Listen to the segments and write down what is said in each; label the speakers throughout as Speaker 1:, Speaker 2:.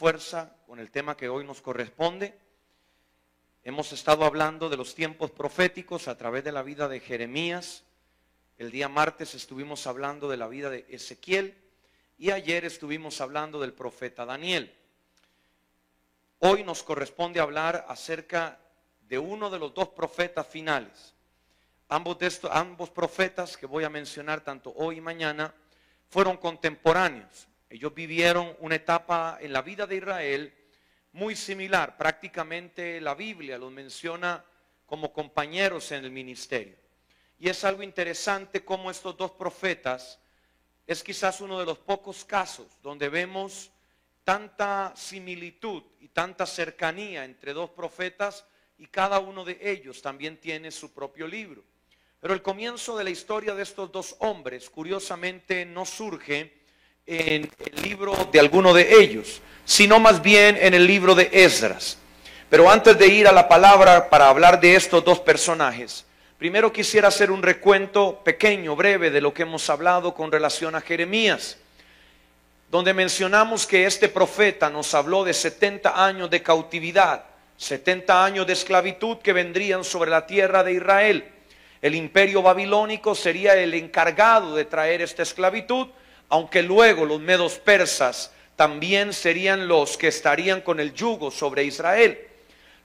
Speaker 1: fuerza con el tema que hoy nos corresponde. Hemos estado hablando de los tiempos proféticos a través de la vida de Jeremías. El día martes estuvimos hablando de la vida de Ezequiel y ayer estuvimos hablando del profeta Daniel. Hoy nos corresponde hablar acerca de uno de los dos profetas finales. Ambos profetas que voy a mencionar tanto hoy y mañana fueron contemporáneos. Ellos vivieron una etapa en la vida de Israel muy similar. Prácticamente la Biblia los menciona como compañeros en el ministerio. Y es algo interesante cómo estos dos profetas es quizás uno de los pocos casos donde vemos tanta similitud y tanta cercanía entre dos profetas, y cada uno de ellos también tiene su propio libro. Pero el comienzo de la historia de estos dos hombres, curiosamente, no surge en el libro de alguno de ellos, sino más bien en el libro de Esdras. Pero antes de ir a la palabra para hablar de estos dos personajes, primero quisiera hacer un recuento pequeño, breve, de lo que hemos hablado con relación a Jeremías, donde mencionamos que este profeta nos habló de 70 años de cautividad, 70 años de esclavitud que vendrían sobre la tierra de Israel. El imperio babilónico sería el encargado de traer esta esclavitud, aunque luego los medos persas también serían los que estarían con el yugo sobre Israel.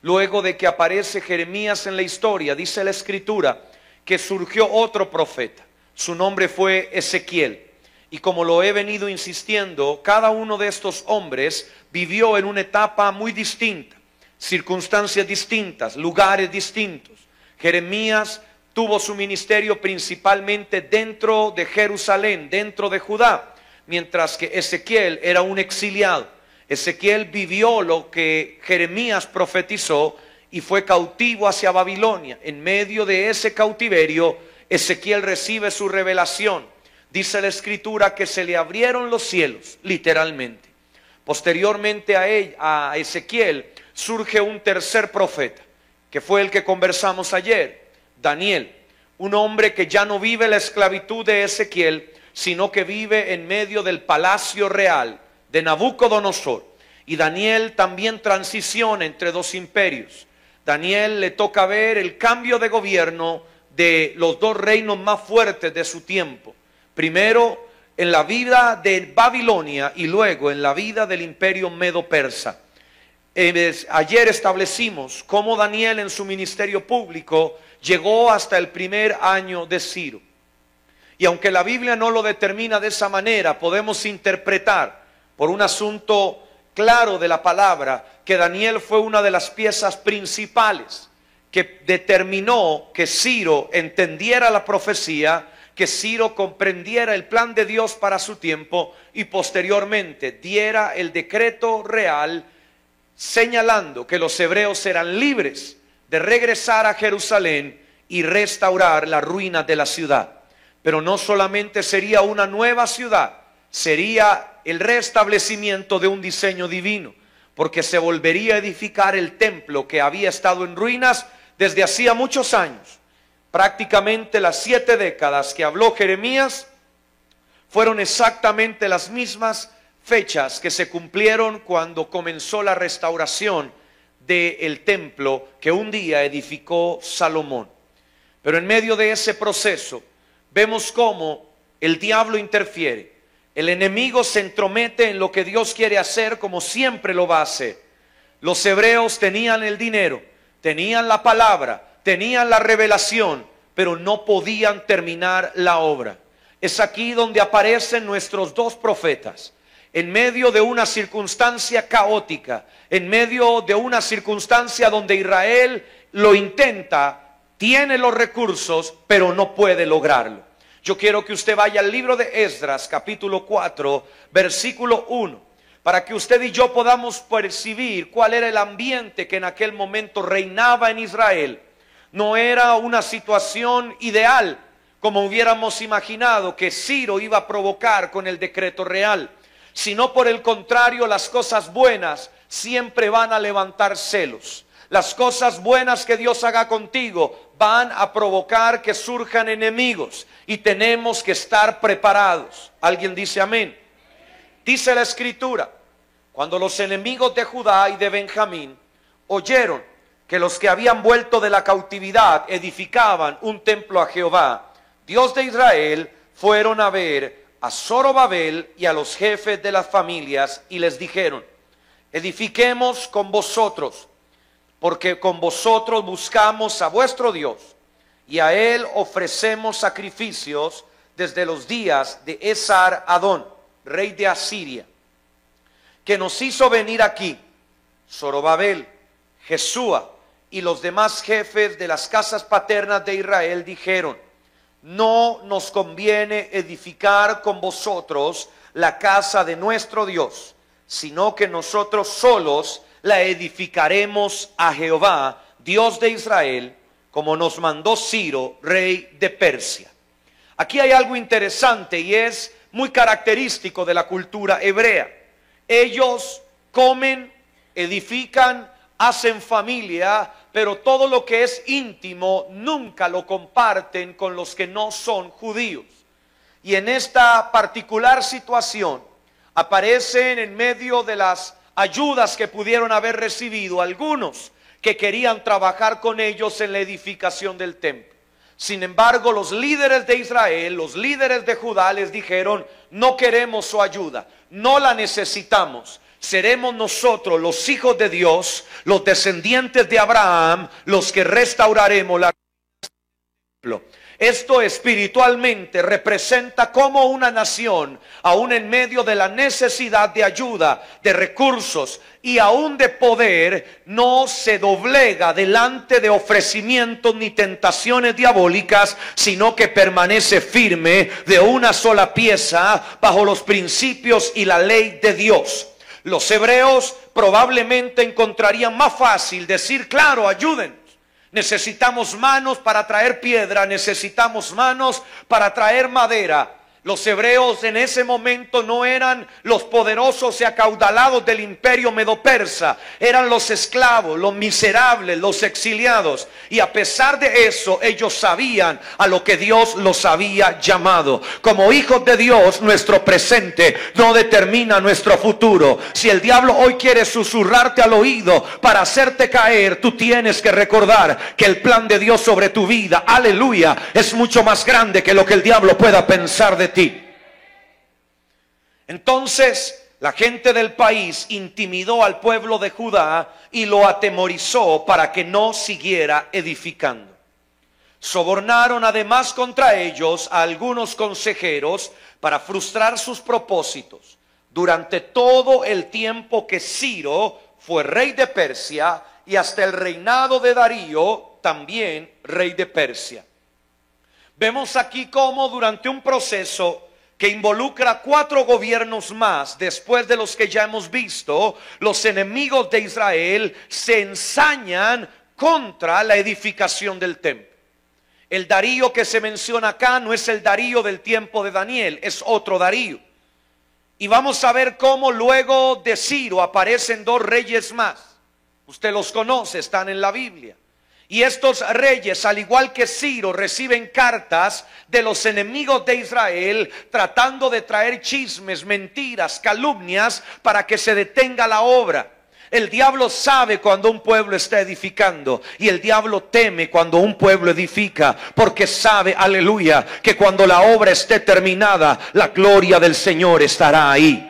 Speaker 1: Luego de que aparece Jeremías en la historia, dice la Escritura que surgió otro profeta. Su nombre fue Ezequiel. Y como lo he venido insistiendo, cada uno de estos hombres vivió en una etapa muy distinta, circunstancias distintas, lugares distintos. Jeremías tuvo su ministerio principalmente dentro de Jerusalén, dentro de Judá, mientras que Ezequiel era un exiliado. Ezequiel vivió lo que Jeremías profetizó y fue cautivo hacia Babilonia. En medio de ese cautiverio, Ezequiel recibe su revelación. Dice la Escritura que se le abrieron los cielos, literalmente. Posteriormente a Ezequiel surge un tercer profeta, que fue el que conversamos ayer, Daniel, un hombre que ya no vive la esclavitud de Ezequiel, sino que vive en medio del palacio real de Nabucodonosor. Y Daniel también transiciona entre dos imperios. Daniel le toca ver el cambio de gobierno de los dos reinos más fuertes de su tiempo. Primero en la vida de Babilonia y luego en la vida del imperio medo-persa. Ayer establecimos cómo Daniel en su ministerio público llegó hasta el primer año de Ciro. Y aunque la Biblia no lo determina de esa manera, podemos interpretar por un asunto claro de la palabra que Daniel fue una de las piezas principales que determinó que Ciro entendiera la profecía, que Ciro comprendiera el plan de Dios para su tiempo y posteriormente diera el decreto real señalando que los hebreos eran libres de regresar a Jerusalén y restaurar las ruinas de la ciudad. Pero no solamente sería una nueva ciudad, sería el restablecimiento de un diseño divino, porque se volvería a edificar el templo que había estado en ruinas desde hacía muchos años. Prácticamente las 7 décadas que habló Jeremías fueron exactamente las mismas fechas que se cumplieron cuando comenzó la restauración del templo que un día edificó Salomón. Pero en medio de ese proceso vemos cómo el diablo interfiere. El enemigo se entromete en lo que Dios quiere hacer, como siempre lo va a hacer. Los hebreos tenían el dinero, tenían la palabra, tenían la revelación, pero no podían terminar la obra. Es aquí donde aparecen nuestros dos profetas. En medio de una circunstancia caótica, en medio de una circunstancia donde Israel lo intenta, tiene los recursos, pero no puede lograrlo. Yo quiero que usted vaya al libro de Esdras, capítulo 4, versículo 1, para que usted y yo podamos percibir cuál era el ambiente que en aquel momento reinaba en Israel. No era una situación ideal, como hubiéramos imaginado que Ciro iba a provocar con el decreto real, sino por el contrario, las cosas buenas siempre van a levantar celos. Las cosas buenas que Dios haga contigo van a provocar que surjan enemigos y tenemos que estar preparados. ¿Alguien dice amén? Dice la Escritura,
Speaker 2: Cuando los enemigos de Judá y de Benjamín oyeron que los que habían vuelto de la cautividad edificaban un templo a Jehová, Dios de Israel, fueron a ver a Zorobabel y a los jefes de las familias y les dijeron: edifiquemos con vosotros, porque con vosotros buscamos a vuestro Dios, y a él ofrecemos sacrificios desde los días de Esar Adón, rey de Asiria, que nos hizo venir aquí. Zorobabel, Jesúa y los demás jefes de las casas paternas de Israel dijeron: no nos conviene edificar con vosotros la casa de nuestro Dios, sino que nosotros solos la edificaremos a Jehová, Dios de Israel, como nos mandó Ciro, rey de Persia. Aquí hay algo interesante y es muy característico de la cultura hebrea. Ellos comen, edifican, hacen familia, pero todo lo que es íntimo nunca lo comparten con los que no son judíos. Y en esta particular situación aparecen en medio de las ayudas que pudieron haber recibido algunos que querían trabajar con ellos en la edificación del templo. Sin embargo, los líderes de Israel, los líderes de Judá les dijeron: no queremos su ayuda, no la necesitamos. Seremos nosotros, los hijos de Dios, los descendientes de Abraham, los que restauraremos la templo. Esto espiritualmente representa como una nación, aún en medio de la necesidad de ayuda, de recursos y aún de poder, no se doblega delante de ofrecimientos ni tentaciones diabólicas, sino que permanece firme de una sola pieza bajo los principios y la ley de Dios. Los hebreos probablemente encontrarían más fácil decir: claro, ayúdenos. Necesitamos manos para traer piedra, necesitamos manos para traer madera. Los hebreos en ese momento no eran los poderosos y acaudalados del imperio medo-persa, eran los esclavos, los miserables, los exiliados. Y a pesar de eso, ellos sabían a lo que Dios los había llamado. Como hijos de Dios, nuestro presente no determina nuestro futuro. Si el diablo hoy quiere susurrarte al oído para hacerte caer, tú tienes que recordar que el plan de Dios sobre tu vida, aleluya, es mucho más grande que lo que el diablo pueda pensar de ti. Entonces la gente del país intimidó al pueblo de Judá y lo atemorizó para que no siguiera edificando. Sobornaron además contra ellos a algunos consejeros para frustrar sus propósitos. Durante todo el tiempo que Ciro fue rey de Persia y hasta el reinado de Darío, también rey de Persia. Vemos aquí cómo durante un proceso que involucra 4 gobiernos más, después de los que ya hemos visto, los enemigos de Israel se ensañan contra la edificación del templo. El Darío que se menciona acá no es el Darío del tiempo de Daniel, es otro Darío. Y vamos a ver cómo luego de Ciro aparecen 2 reyes más. Usted los conoce, están en la Biblia. Y estos reyes, al igual que Ciro, reciben cartas de los enemigos de Israel tratando de traer chismes, mentiras, calumnias para que se detenga la obra. El diablo sabe cuando un pueblo está edificando y el diablo teme cuando un pueblo edifica, porque sabe, aleluya, que cuando la obra esté terminada, la gloria del Señor estará ahí.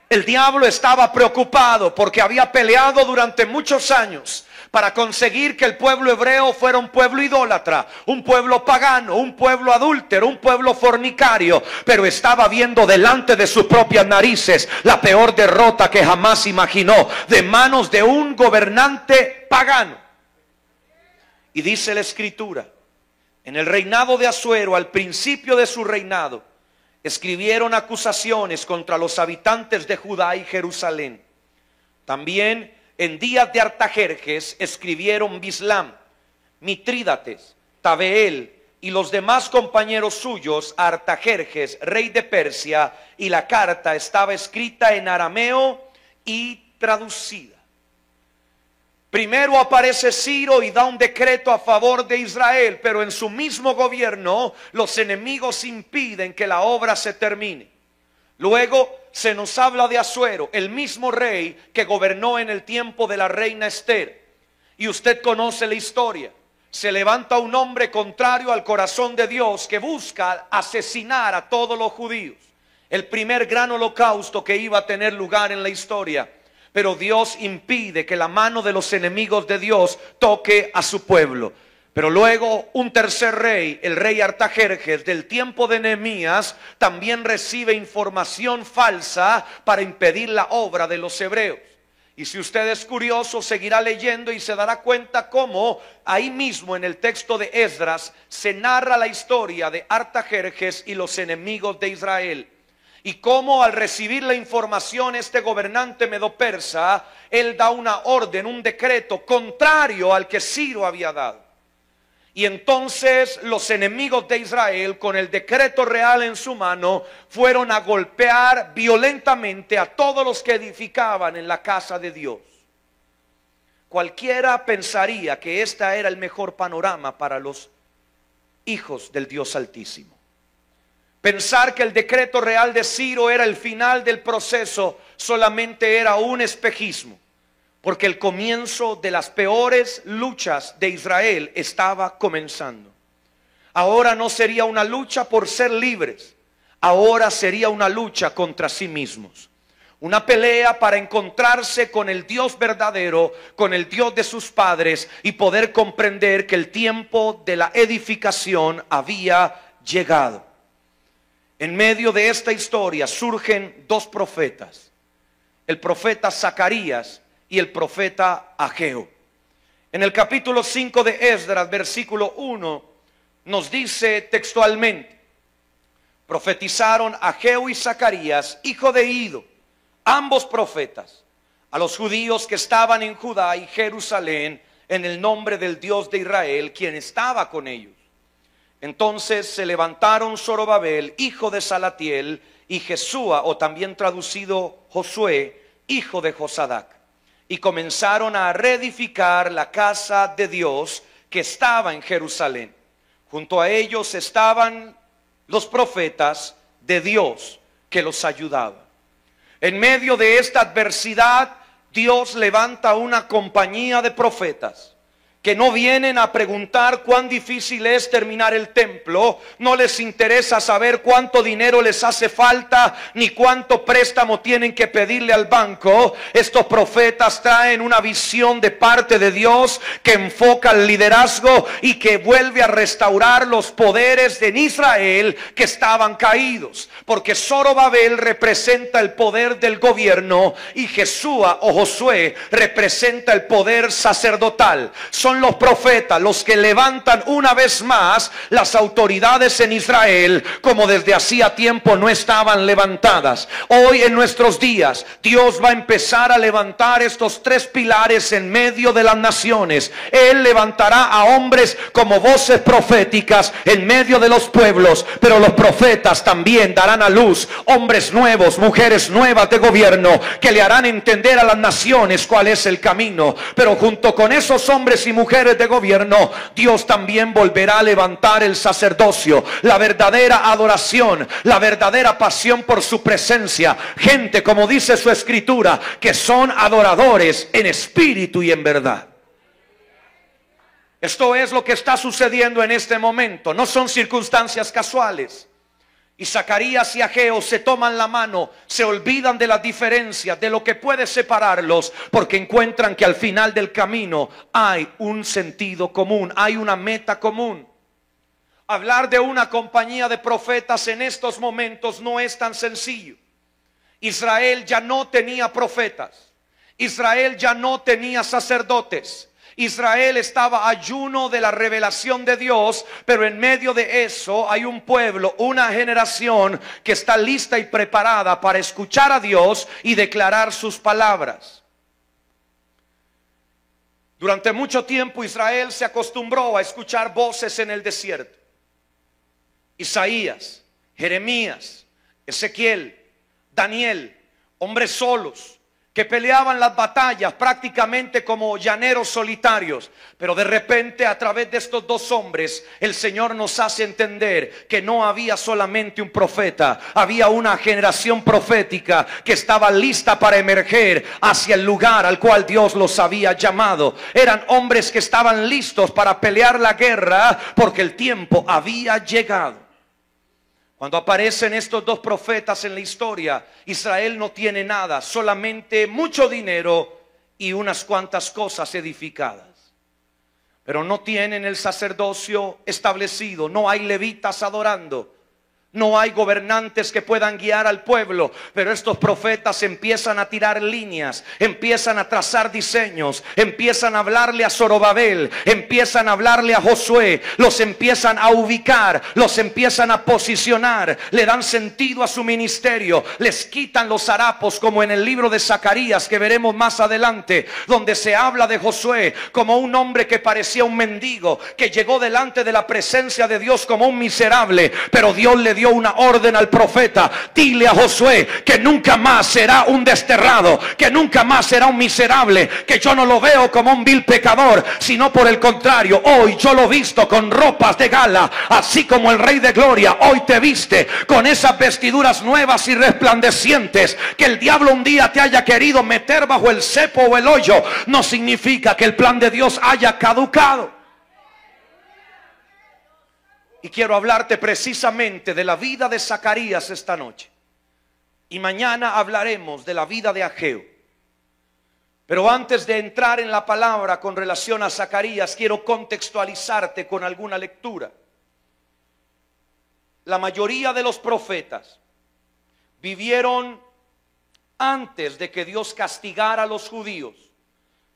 Speaker 2: El diablo estaba preocupado porque había peleado durante muchos años para conseguir que el pueblo hebreo fuera un pueblo idólatra, un pueblo pagano, un pueblo adúltero, un pueblo fornicario, pero estaba viendo delante de sus propias narices la peor derrota que jamás imaginó, de manos de un gobernante pagano. Y dice la Escritura: en el reinado de Asuero, al principio de su reinado, escribieron acusaciones contra los habitantes de Judá y Jerusalén. También en días de Artajerjes escribieron Bislam, Mitrídates, Tabeel y los demás compañeros suyos a Artajerjes, rey de Persia, y la carta estaba escrita en arameo y traducida. Primero aparece Ciro y da un decreto a favor de Israel, pero en su mismo gobierno los enemigos impiden que la obra se termine. Luego se nos habla de Asuero, el mismo rey que gobernó en el tiempo de la reina Esther. Y usted conoce la historia. Se levanta un hombre contrario al corazón de Dios que busca asesinar a todos los judíos. El primer gran holocausto que iba a tener lugar en la historia. Pero Dios impide que la mano de los enemigos de Dios toque a su pueblo. Pero luego un tercer rey, el rey Artajerjes del tiempo de Nehemías, también recibe información falsa para impedir la obra de los hebreos. Y si usted es curioso, seguirá leyendo y se dará cuenta cómo ahí mismo en el texto de Esdras se narra la historia de Artajerjes y los enemigos de Israel. Y cómo al recibir la información este gobernante medo-persa, él da una orden, un decreto contrario al que Ciro había dado. Y entonces los enemigos de Israel, con el decreto real en su mano, fueron a golpear violentamente a todos los que edificaban en la casa de Dios. Cualquiera pensaría que este era el mejor panorama para los hijos del Dios Altísimo. Pensar que el decreto real de Ciro era el final del proceso solamente era un espejismo. Porque el comienzo de las peores luchas de Israel estaba comenzando. Ahora no sería una lucha por ser libres. Ahora sería una lucha contra sí mismos. Una pelea para encontrarse con el Dios verdadero, con el Dios de sus padres y poder comprender que el tiempo de la edificación había llegado. En medio de esta historia surgen dos profetas. El profeta Zacarías y el profeta Ageo. En el capítulo 5 de Esdras, versículo 1, nos dice textualmente: profetizaron Ageo y Zacarías, hijo de Ido, ambos profetas, a los judíos que estaban en Judá y Jerusalén, en el nombre del Dios de Israel, quien estaba con ellos. Entonces se levantaron Zorobabel, hijo de Salatiel, y Jesúa, o también traducido Josué, hijo de Josadac, y comenzaron a reedificar la casa de Dios que estaba en Jerusalén. Junto a ellos estaban los profetas de Dios que los ayudaban. En medio de esta adversidad, Dios levanta una compañía de profetas que no vienen a preguntar cuán difícil es terminar el templo, no les interesa saber cuánto dinero les hace falta, ni cuánto préstamo tienen que pedirle al banco. Estos profetas traen una visión de parte de Dios que enfoca el liderazgo y que vuelve a restaurar los poderes en Israel que estaban caídos. Porque Zorobabel representa el poder del gobierno y Jesúa o Josué representa el poder sacerdotal. Son los profetas los que levantan una vez más las autoridades en Israel como desde hacía tiempo no estaban levantadas. Hoy en nuestros días Dios va a empezar a levantar estos tres pilares en medio de las naciones. Él levantará a hombres como voces proféticas en medio de los pueblos, pero los profetas también darán a luz hombres nuevos, mujeres nuevas de gobierno que le harán entender a las naciones cuál es el camino. Pero junto con esos hombres y mujeres de gobierno, Dios también volverá a levantar el sacerdocio, la verdadera adoración, la verdadera pasión por su presencia. Gente, como dice su escritura, que son adoradores en espíritu y en verdad. Esto es lo que está sucediendo en este momento. No son circunstancias casuales. Y Zacarías y Ageo se toman la mano, se olvidan de las diferencias, de lo que puede separarlos, porque encuentran que al final del camino hay un sentido común, hay una meta común. Hablar de una compañía de profetas en estos momentos no es tan sencillo. Israel ya no tenía profetas, Israel ya no tenía sacerdotes. Israel estaba ayuno de la revelación de Dios, pero en medio de eso hay un pueblo, una generación que está lista y preparada para escuchar a Dios y declarar sus palabras. Durante mucho tiempo Israel se acostumbró a escuchar voces en el desierto. Isaías, Jeremías, Ezequiel, Daniel, hombres solos, que peleaban las batallas prácticamente como llaneros solitarios. Pero de repente, a través de estos dos hombres, el Señor nos hace entender que no había solamente un profeta, había una generación profética que estaba lista para emerger hacia el lugar al cual Dios los había llamado. Eran hombres que estaban listos para pelear la guerra porque el tiempo había llegado. Cuando aparecen estos dos profetas en la historia, Israel no tiene nada, solamente mucho dinero y unas cuantas cosas edificadas. Pero no tienen el sacerdocio establecido, no hay levitas adorando, no hay gobernantes que puedan guiar al pueblo. Pero estos profetas empiezan a tirar líneas, empiezan a trazar diseños, empiezan a hablarle a Zorobabel, empiezan a hablarle a Josué, los empiezan a ubicar, los empiezan a posicionar, le dan sentido a su ministerio, les quitan los harapos, como en el libro de Zacarías que veremos más adelante, donde se habla de Josué como un hombre que parecía un mendigo, que llegó delante de la presencia de Dios como un miserable. Pero Dios le dio una orden al profeta: dile a Josué que nunca más será un desterrado, que nunca más será un miserable, que yo no lo veo como un vil pecador, sino por el contrario, hoy yo lo he visto con ropas de gala, así como el Rey de Gloria hoy te viste con esas vestiduras nuevas y resplandecientes. Que el diablo un día te haya querido meter bajo el cepo o el hoyo no significa que el plan de Dios haya caducado. Y quiero hablarte precisamente de la vida de Zacarías esta noche. Y mañana hablaremos de la vida de Ageo. Pero antes de entrar en la palabra con relación a Zacarías, quiero contextualizarte con alguna lectura. La mayoría de los profetas vivieron antes de que Dios castigara a los judíos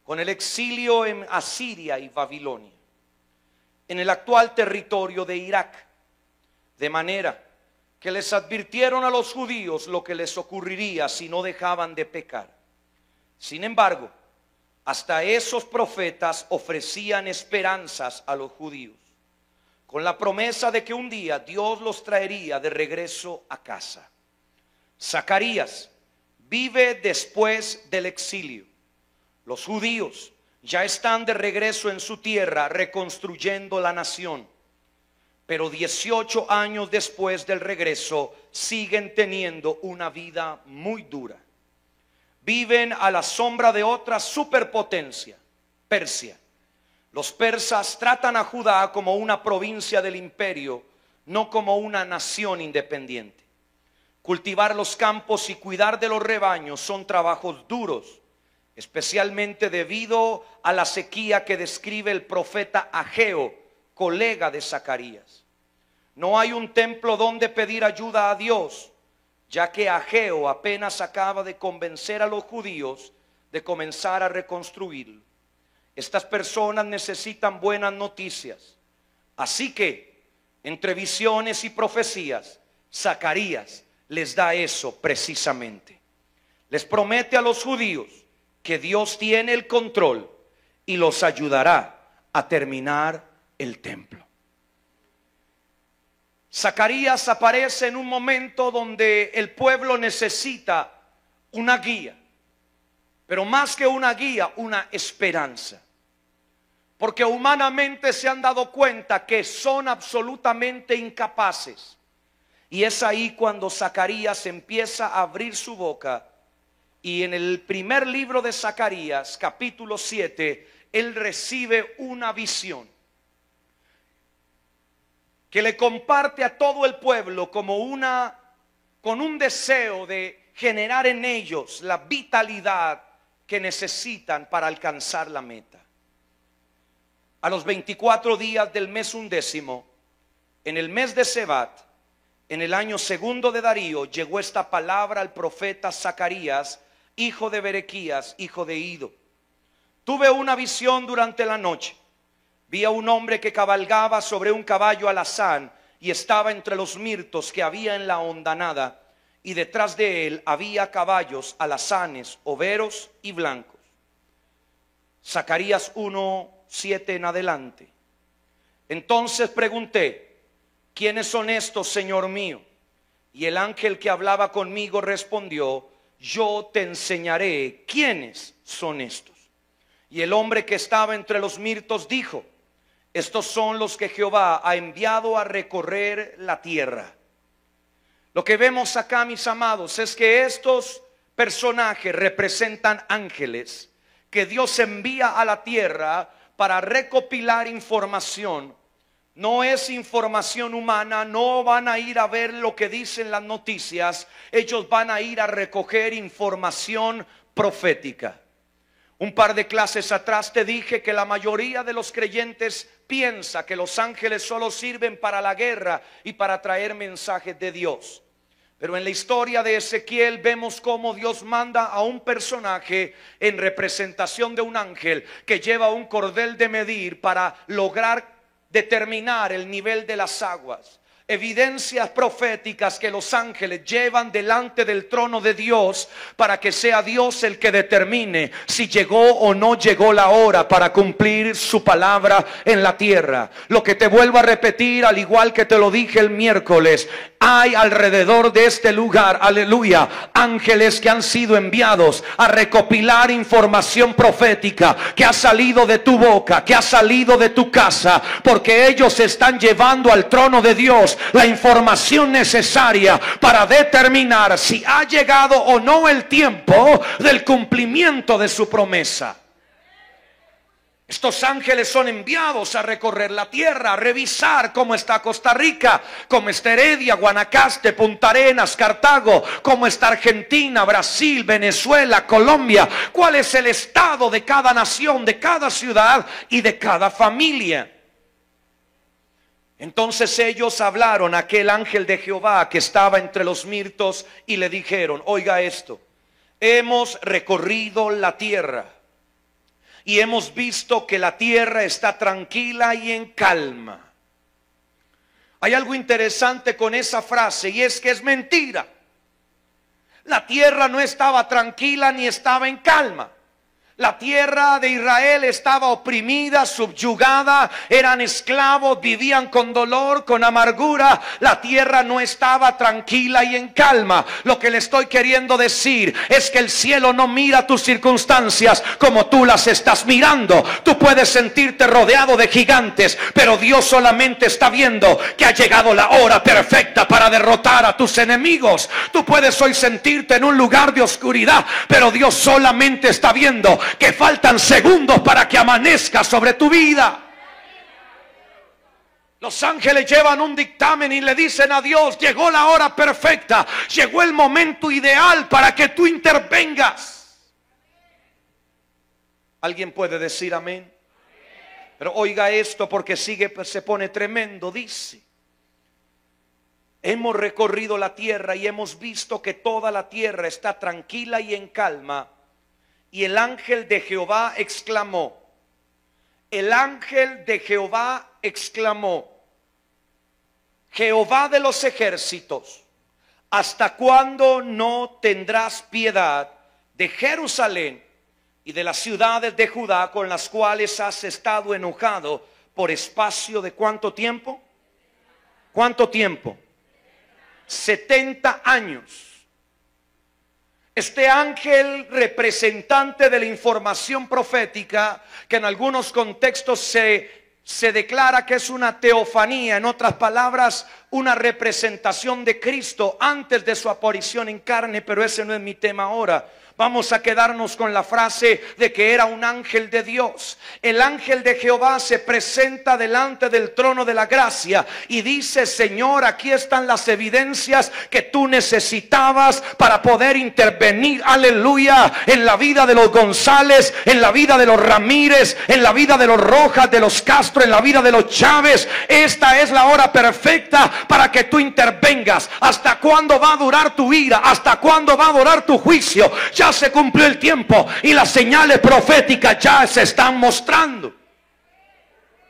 Speaker 2: con el exilio en Asiria y Babilonia, en el actual territorio de Irak, de manera que les advirtieron a los judíos lo que les ocurriría si no dejaban de pecar. Sin embargo, hasta esos profetas ofrecían esperanzas a los judíos, con la promesa de que un día Dios los traería de regreso a casa. Zacarías vive después del exilio. Los judíos ya están de regreso en su tierra, reconstruyendo la nación. Pero 18 años después del regreso siguen teniendo una vida muy dura. Viven a la sombra de otra superpotencia, Persia. Los persas tratan a Judá como una provincia del imperio, no como una nación independiente. Cultivar los campos y cuidar de los rebaños son trabajos duros, especialmente debido a la sequía que describe el profeta Ageo, colega de Zacarías. No hay un templo donde pedir ayuda a Dios, ya que Ageo apenas acaba de convencer a los judíos de comenzar a reconstruirlo. Estas personas necesitan buenas noticias. Así que, entre visiones y profecías, Zacarías les da eso precisamente. Les promete a los judíos que Dios tiene el control y los ayudará a terminar el templo. Zacarías aparece en un momento donde el pueblo necesita una guía, pero más que una guía, una esperanza. Porque humanamente se han dado cuenta que son absolutamente incapaces. Y es ahí cuando Zacarías empieza a abrir su boca. Y en el primer libro de Zacarías, capítulo 7, él recibe una visión que le comparte a todo el pueblo con un deseo de generar en ellos la vitalidad que necesitan para alcanzar la meta. A los 24 días del mes 11, en el mes de Sebat, en el año segundo de Darío, llegó esta palabra al profeta Zacarías, hijo de Berequías, hijo de Ido. Tuve una visión durante la noche. Vi a un hombre que cabalgaba sobre un caballo alazán y estaba entre los mirtos que había en la hondanada, y detrás de él había caballos alazanes, overos y blancos. Zacarías 1:7 en adelante. Entonces pregunté: ¿quiénes son estos, Señor mío? Y el ángel que hablaba conmigo respondió: yo te enseñaré quiénes son estos. Y el hombre que estaba entre los mirtos dijo: estos son los que Jehová ha enviado a recorrer la tierra. Lo que vemos acá, mis amados, es que estos personajes representan ángeles que Dios envía a la tierra para recopilar información. No es información humana, no van a ir a ver lo que dicen las noticias, ellos van a ir a recoger información profética. Un par de clases atrás te dije que la mayoría de los creyentes piensa que los ángeles solo sirven para la guerra y para traer mensajes de Dios. Pero en la historia de Ezequiel vemos cómo Dios manda a un personaje en representación de un ángel que lleva un cordel de medir para lograr determinar el nivel de las aguas. Evidencias proféticas que los ángeles llevan delante del trono de Dios para que sea Dios el que determine si llegó o no llegó la hora para cumplir su palabra en la tierra. Lo que te vuelvo a repetir, al igual que te lo dije el miércoles, hay alrededor de este lugar, aleluya, ángeles que han sido enviados a recopilar información profética que ha salido de tu boca, que ha salido de tu casa, porque ellos están llevando al trono de Dios la información necesaria para determinar si ha llegado o no el tiempo del cumplimiento de su promesa. Estos ángeles son enviados a recorrer la tierra, a revisar cómo está Costa Rica, cómo está Heredia, Guanacaste, Punta Arenas, Cartago, cómo está Argentina, Brasil, Venezuela, Colombia, cuál es el estado de cada nación, de cada ciudad y de cada familia. Entonces ellos hablaron a aquel ángel de Jehová que estaba entre los mirtos y le dijeron: oiga esto, hemos recorrido la tierra y hemos visto que la tierra está tranquila y en calma. Hay algo interesante con esa frase, y es que es mentira. La tierra no estaba tranquila ni estaba en calma. La tierra de Israel estaba oprimida, subyugada, eran esclavos, vivían con dolor, con amargura. La tierra no estaba tranquila y en calma. Lo que le estoy queriendo decir es que el cielo no mira tus circunstancias como tú las estás mirando. Tú puedes sentirte rodeado de gigantes, pero Dios solamente está viendo que ha llegado la hora perfecta para derrotar a tus enemigos. Tú puedes hoy sentirte en un lugar de oscuridad, pero Dios solamente está viendo que faltan segundos para que amanezca sobre tu vida. Los ángeles llevan un dictamen y le dicen a Dios: llegó la hora perfecta, llegó el momento ideal para que tú intervengas. ¿Alguien puede decir amén? Pero oiga esto, porque se pone tremendo. Dice: hemos recorrido la tierra y hemos visto que toda la tierra está tranquila y en calma. Y el ángel de Jehová exclamó, el ángel de Jehová exclamó: Jehová de los ejércitos, ¿hasta cuándo no tendrás piedad de Jerusalén y de las ciudades de Judá, con las cuales has estado enojado por espacio de cuánto tiempo? ¿Cuánto tiempo? 70 años. Este ángel representante de la información profética, que en algunos contextos se declara que es una teofanía, en otras palabras, una representación de Cristo antes de su aparición en carne, pero ese no es mi tema ahora. Vamos a quedarnos con la frase de que era un ángel de Dios. El ángel de Jehová se presenta delante del trono de la gracia y dice: Señor, aquí están las evidencias que tú necesitabas para poder intervenir, aleluya, en la vida de los González, en la vida de los Ramírez, en la vida de los Rojas, de los Castro, en la vida de los Chávez. Esta es la hora perfecta para que tú intervengas. ¿Hasta cuándo va a durar tu ira? ¿Hasta cuándo va a durar tu juicio? Ya se cumplió el tiempo y las señales proféticas ya se están mostrando.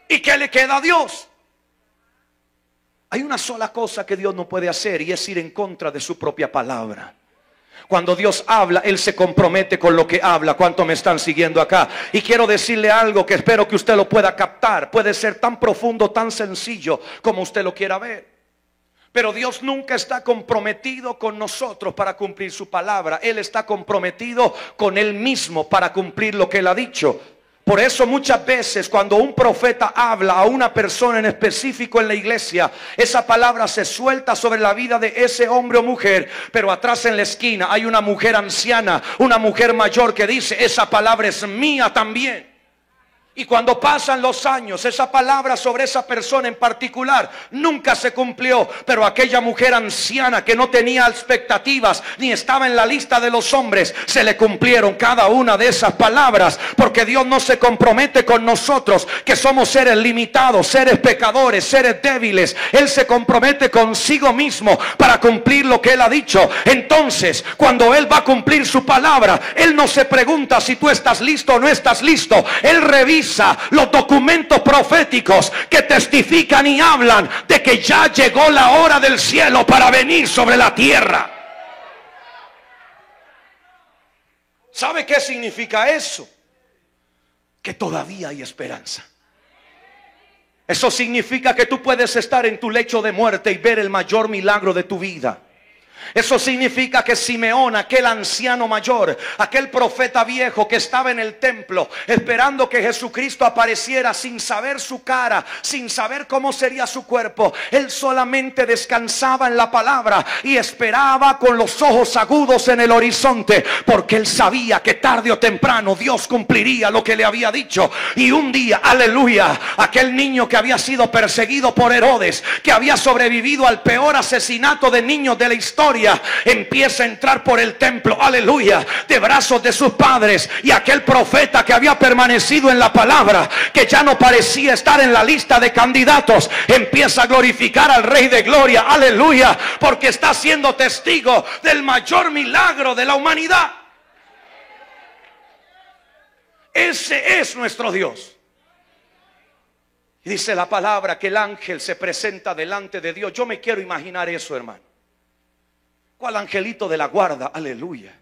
Speaker 2: ¿Y qué le queda a Dios? Hay una sola cosa que Dios no puede hacer, y es ir en contra de su propia palabra. Cuando Dios habla, Él se compromete con lo que habla. ¿Cuánto me están siguiendo acá? Y quiero decirle algo que espero que usted lo pueda captar. Puede ser tan profundo, tan sencillo como usted lo quiera ver. Pero Dios nunca está comprometido con nosotros para cumplir su palabra. Él está comprometido con Él mismo para cumplir lo que Él ha dicho. Por eso muchas veces cuando un profeta habla a una persona en específico en la iglesia, esa palabra se suelta sobre la vida de ese hombre o mujer, pero atrás en la esquina hay una mujer anciana, una mujer mayor que dice: esa palabra es mía también. Y cuando pasan los años, esa palabra sobre esa persona en particular nunca se cumplió. Pero aquella mujer anciana que no tenía expectativas ni estaba en la lista de los hombres, se le cumplieron cada una de esas palabras. Porque Dios no se compromete con nosotros, que somos seres limitados, seres pecadores, seres débiles. Él se compromete consigo mismo para cumplir lo que Él ha dicho. Entonces, cuando Él va a cumplir su palabra, Él no se pregunta si tú estás listo o no estás listo. Él revisa los documentos proféticos que testifican y hablan de que ya llegó la hora del cielo para venir sobre la tierra. ¿Sabe qué significa eso? Que todavía hay esperanza. Eso significa que tú puedes estar en tu lecho de muerte y ver el mayor milagro de tu vida. Eso significa que Simeón, aquel anciano mayor, aquel profeta viejo que estaba en el templo esperando que Jesucristo apareciera sin saber su cara, sin saber cómo sería su cuerpo, él solamente descansaba en la palabra y esperaba con los ojos agudos en el horizonte, porque él sabía que tarde o temprano Dios cumpliría lo que le había dicho. Y un día, aleluya, aquel niño que había sido perseguido por Herodes, que había sobrevivido al peor asesinato de niños de la historia, empieza a entrar por el templo, aleluya, de brazos de sus padres. Y aquel profeta que había permanecido en la palabra, que ya no parecía estar en la lista de candidatos, empieza a glorificar al Rey de Gloria, aleluya, porque está siendo testigo del mayor milagro de la humanidad. Ese es nuestro Dios. Y dice la palabra que el ángel se presenta delante de Dios. Yo me quiero imaginar eso, hermano. ¿Cuál angelito de la guarda? Aleluya.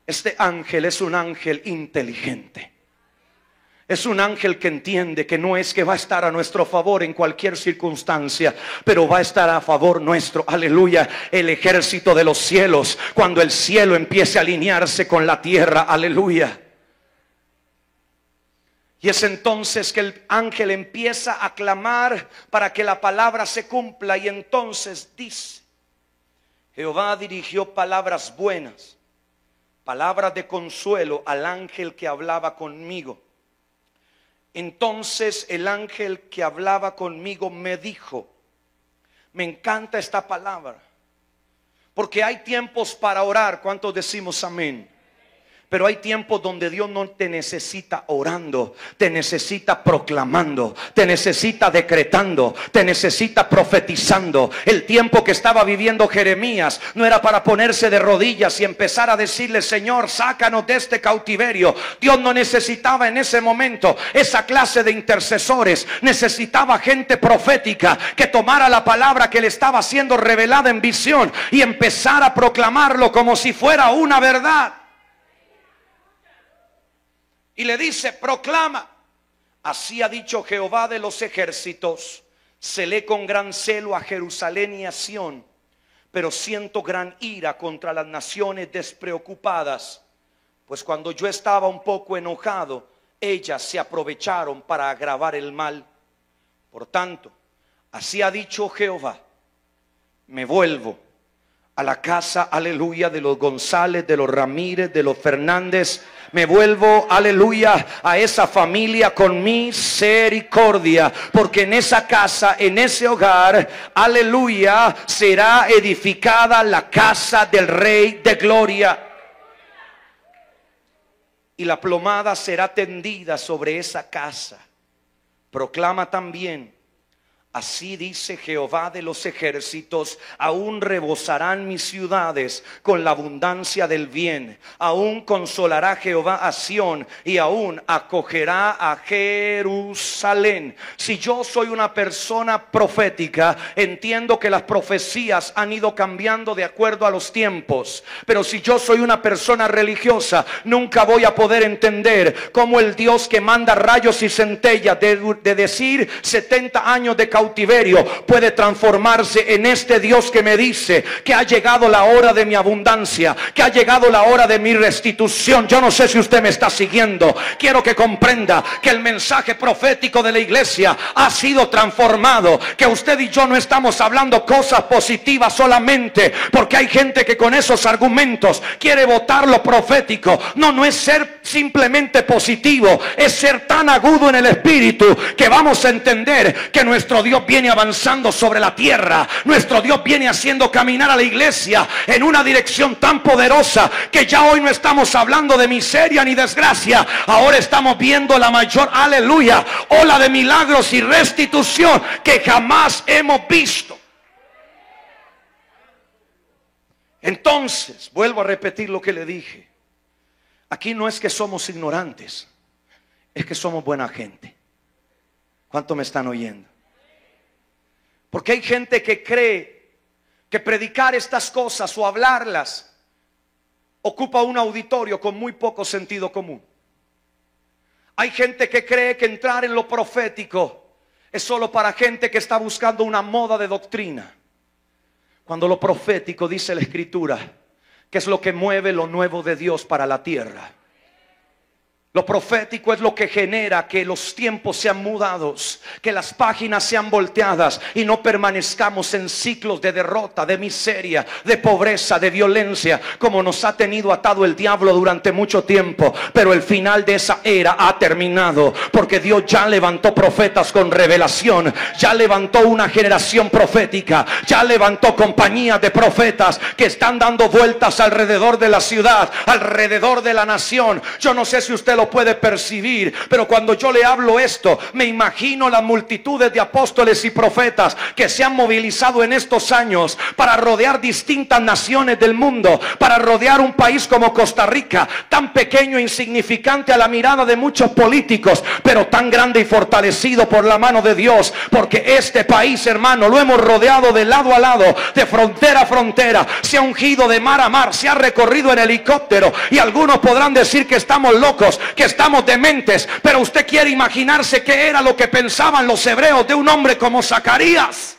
Speaker 2: Este ángel es un ángel inteligente. Es un ángel que entiende que no es que va a estar a nuestro favor en cualquier circunstancia, pero va a estar a favor nuestro. Aleluya. El ejército de los cielos, cuando el cielo empiece a alinearse con la tierra. Aleluya. Y es entonces que el ángel empieza a clamar para que la palabra se cumpla. Y entonces dice: Jehová dirigió palabras buenas, palabras de consuelo al ángel que hablaba conmigo. Entonces el ángel que hablaba conmigo me dijo, me encanta esta palabra, porque hay tiempos para orar. ¿Cuántos decimos amén? Pero hay tiempos donde Dios no te necesita orando, te necesita proclamando, te necesita decretando, te necesita profetizando. El tiempo que estaba viviendo Jeremías no era para ponerse de rodillas y empezar a decirle: Señor, sácanos de este cautiverio. Dios no necesitaba en ese momento esa clase de intercesores. Necesitaba gente profética que tomara la palabra que le estaba siendo revelada en visión y empezara a proclamarlo como si fuera una verdad. Y le dice: proclama, así ha dicho Jehová de los ejércitos, celé con gran celo a Jerusalén y a Sión, pero siento gran ira contra las naciones despreocupadas, pues cuando yo estaba un poco enojado, ellas se aprovecharon para agravar el mal. Por tanto, así ha dicho Jehová, me vuelvo a la casa, aleluya, de los González, de los Ramírez, de los Fernández. Me vuelvo, aleluya, a esa familia con misericordia, porque en esa casa, en ese hogar, aleluya, será edificada la casa del Rey de Gloria. Y la plomada será tendida sobre esa casa. Proclama también: así dice Jehová de los ejércitos, aún rebosarán mis ciudades con la abundancia del bien. Aún consolará Jehová a Sión y aún acogerá a Jerusalén. Si yo soy una persona profética, entiendo que las profecías han ido cambiando de acuerdo a los tiempos. Pero si yo soy una persona religiosa, nunca voy a poder entender cómo el Dios que manda rayos y centellas de decir 70 años de cautiverio cautiverio puede transformarse en este Dios que me dice que ha llegado la hora de mi abundancia, que ha llegado la hora de mi restitución. Yo no sé si usted me está siguiendo. Quiero que comprenda que el mensaje profético de la iglesia ha sido transformado, que usted y yo no estamos hablando cosas positivas solamente porque hay gente que con esos argumentos quiere votar lo profético. No es ser simplemente positivo, es ser tan agudo en el espíritu que vamos a entender que nuestro Dios viene avanzando sobre la tierra. Nuestro Dios viene haciendo caminar a la iglesia en una dirección tan poderosa que ya hoy no estamos hablando de miseria ni desgracia. Ahora estamos viendo la mayor, aleluya, ola de milagros y restitución que jamás hemos visto. Entonces, vuelvo a repetir lo que le dije. Aquí no es que somos ignorantes, es que somos buena gente. ¿Cuánto me están oyendo? Porque hay gente que cree que predicar estas cosas o hablarlas ocupa un auditorio con muy poco sentido común. Hay gente que cree que entrar en lo profético es solo para gente que está buscando una moda de doctrina. Cuando lo profético, dice la Escritura, que es lo que mueve lo nuevo de Dios para la tierra. Lo profético es lo que genera que los tiempos sean mudados, que las páginas sean volteadas y no permanezcamos en ciclos de derrota, de miseria, de pobreza, de violencia, como nos ha tenido atado el diablo durante mucho tiempo. Pero el final de esa era ha terminado, porque Dios ya levantó profetas con revelación, ya levantó una generación profética, ya levantó compañías de profetas que están dando vueltas alrededor de la ciudad, alrededor de la nación. Yo no sé si usted lo puede percibir, pero cuando yo le hablo esto, me imagino las multitudes de apóstoles y profetas que se han movilizado en estos años para rodear distintas naciones del mundo, para rodear un país como Costa Rica, tan pequeño e insignificante a la mirada de muchos políticos, pero tan grande y fortalecido por la mano de Dios, porque este país, hermano, lo hemos rodeado de lado a lado, de frontera a frontera, se ha ungido de mar a mar, se ha recorrido en helicóptero, y algunos podrán decir que estamos locos, que estamos dementes, pero usted quiere imaginarse qué era lo que pensaban los hebreos de un hombre como Zacarías.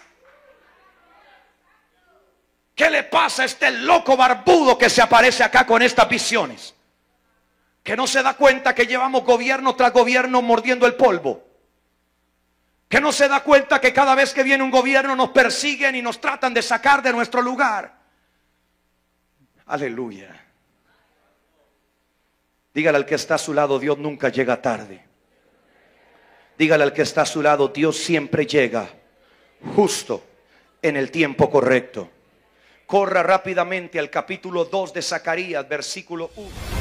Speaker 2: ¿Qué le pasa a este loco barbudo que se aparece acá con estas visiones? Que no se da cuenta que llevamos gobierno tras gobierno mordiendo el polvo. Que no se da cuenta que cada vez que viene un gobierno nos persiguen y nos tratan de sacar de nuestro lugar. Aleluya. Dígale al que está a su lado, Dios nunca llega tarde. Dígale al que está a su lado, Dios siempre llega justo en el tiempo correcto. Corra rápidamente al capítulo 2 de Zacarías, versículo 1.